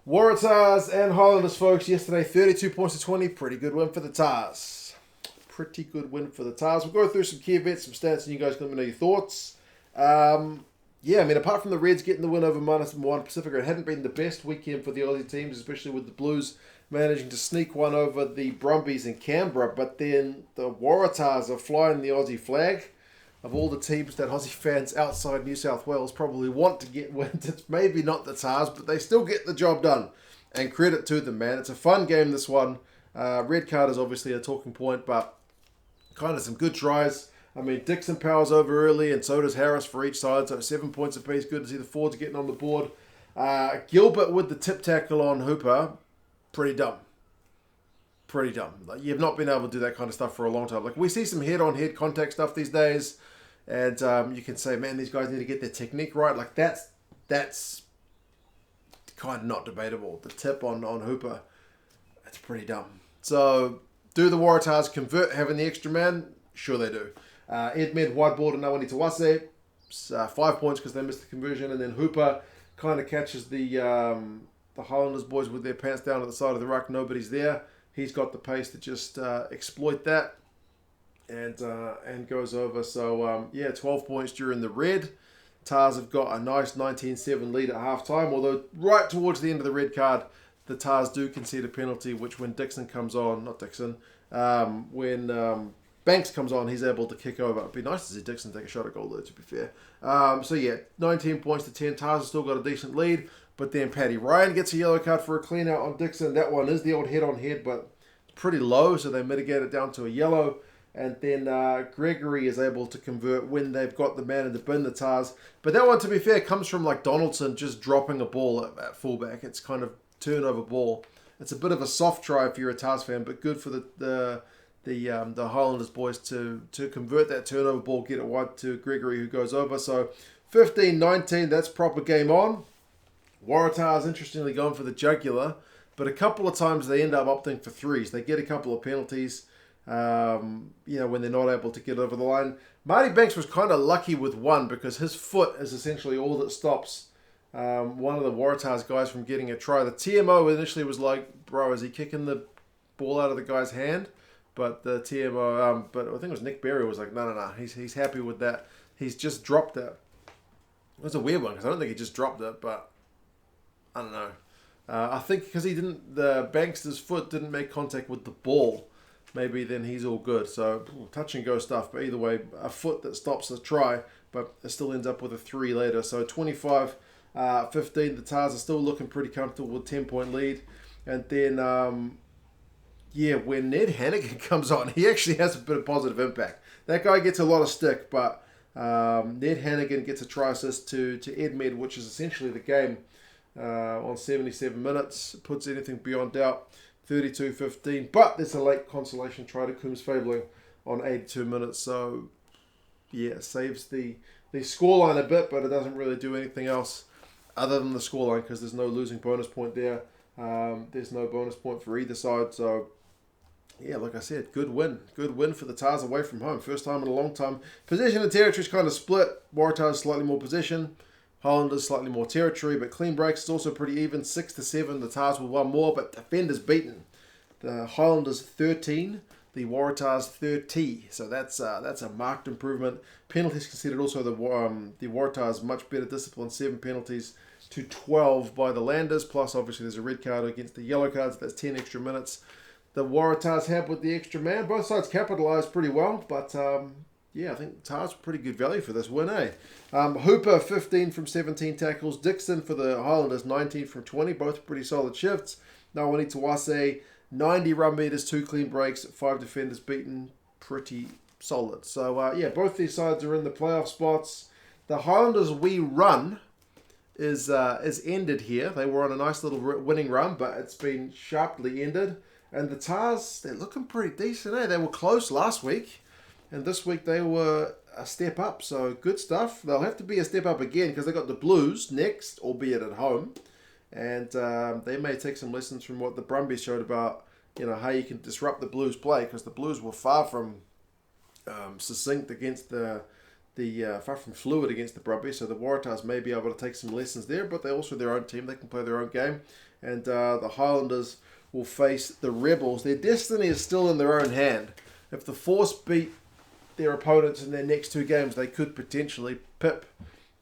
Waratahs and Highlanders, folks. Yesterday, 32 points to 20. Pretty good win for the Tars. Pretty good win for the Tars. We'll go through some key events, some stats, and you guys can let me know your thoughts. Apart from the Reds getting the win over -1 Pacifica, it hadn't been the best weekend for the Aussie teams, especially with the Blues managing to sneak one over the Brumbies in Canberra. But then the Waratahs are flying the Aussie flag. Of all the teams that Aussie fans outside New South Wales probably want to get wins, it's maybe not the Tars, but they still get the job done. And credit to them, man. It's a fun game, this one. Red card is obviously a talking point, but kind of some good tries. I mean, Dixon powers over early, and so does Harris for each side, so 7 points apiece. Good to see the forwards getting on the board. Gilbert with the tip tackle on Hooper, pretty dumb. Pretty dumb. Like, you've not been able to do that kind of stuff for a long time. Like, we see some head-on-head contact stuff these days. And you can say, man, these guys need to get their technique right. Like, that's kind of not debatable. The tip on Hooper, that's pretty dumb. So, do the Waratahs convert having the extra man? Sure they do. Edmed whiteboard and Nawani Tawase, 5 points because they missed the conversion. And then Hooper kind of catches the Highlanders boys with their pants down at the side of the ruck. Nobody's there. He's got the pace to just exploit that. And goes over. So, 12 points during the red. Tars have got a nice 19-7 lead at halftime, although right towards the end of the red card, the Tars do concede a penalty, which when Dixon comes on, when Banks comes on, he's able to kick over. It'd be nice to see Dixon take a shot at goal, though, to be fair. 19 points to 10. Tars have still got a decent lead, but then Paddy Ryan gets a yellow card for a clean out on Dixon. That one is the old head-on-head, but pretty low, so they mitigate it down to a yellow. And then Gregory is able to convert when they've got the man in the bin, the Tars. But that one, to be fair, comes from like Donaldson just dropping a ball at fullback. It's kind of turnover ball. It's a bit of a soft try if you're a Tars fan, but good for the Highlanders boys to convert that turnover ball, get it wide to Gregory who goes over. So 15-19, that's proper game on. Waratahs interestingly going for the jugular, but a couple of times they end up opting for threes. They get a couple of penalties. When they're not able to get over the line. Marty Banks was kind of lucky with one because his foot is essentially all that stops one of the Waratahs guys from getting a try. The TMO initially was like, bro, is he kicking the ball out of the guy's hand? But the TMO, but I think it was Nick Berry was like, no, he's happy with that. He's just dropped it. It was a weird one because I don't think he just dropped it, but I don't know. I think because the Banks' foot didn't make contact with the ball. Maybe then he's all good. So touch and go stuff. But either way, a foot that stops the try, but it still ends up with a 3 later. So 25-15. The Tars are still looking pretty comfortable with 10-point lead. And then, when Ned Hannigan comes on, he actually has a bit of positive impact. That guy gets a lot of stick, but Ned Hannigan gets a try assist to Edmed, which is essentially the game on 77 minutes. Puts anything beyond doubt. 32-15, but there's a late consolation try to Coombs Fabling on 82 minutes, so saves the scoreline a bit, but it doesn't really do anything else other than the scoreline because there's no losing bonus point there. There's no bonus point for either side, so like I said, good win for the Tars away from home, first time in a long time. Possession and territory is kind of split. Waratahs slightly more possession. Highlanders slightly more territory, but clean breaks is also pretty even. 6-7, the Tars with one more, but defenders beaten. The Highlanders 13, the Waratahs 30. So that's a marked improvement. Penalties considered also the Waratahs much better discipline, 7 penalties to 12 by the Landers. Plus obviously there's a red card against the yellow cards. That's 10 extra minutes. The Waratahs have with the extra man. Both sides capitalised pretty well, but I think Tars pretty good value for this win, eh? Hooper, 15 from 17 tackles. Dixon for the Highlanders, 19 from 20. Both pretty solid shifts. Nawani Tawase, 90 run meters, 2 clean breaks, 5 defenders beaten. Pretty solid. So, both these sides are in the playoff spots. The Highlanders' wee run is ended here. They were on a nice little winning run, but it's been sharply ended. And the Tars, they're looking pretty decent, eh? They were close last week. And this week they were a step up, so good stuff. They'll have to be a step up again because they got the Blues next, albeit at home. And they may take some lessons from what the Brumbies showed about, how you can disrupt the Blues play because the Blues were far from succinct against the far from fluid against the Rugby, so the Waratahs may be able to take some lessons there, but they're also their own team. They can play their own game, and the Highlanders will face the Rebels. Their destiny is still in their own hand. If the Force beat their opponents in their next 2 games, they could potentially pip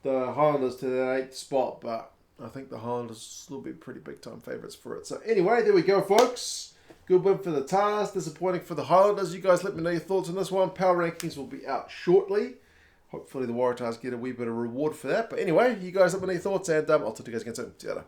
the Highlanders to their 8th spot, but I think the Highlanders will be pretty big time favourites for it. So anyway, there we go, folks. Good win for the Tars, disappointing for the Highlanders. You guys let me know your thoughts on this one. Power rankings will be out shortly. Hopefully the Waratahs get a wee bit of reward for that. But anyway, you guys let me know your thoughts, and I'll talk to you guys again soon. See you later.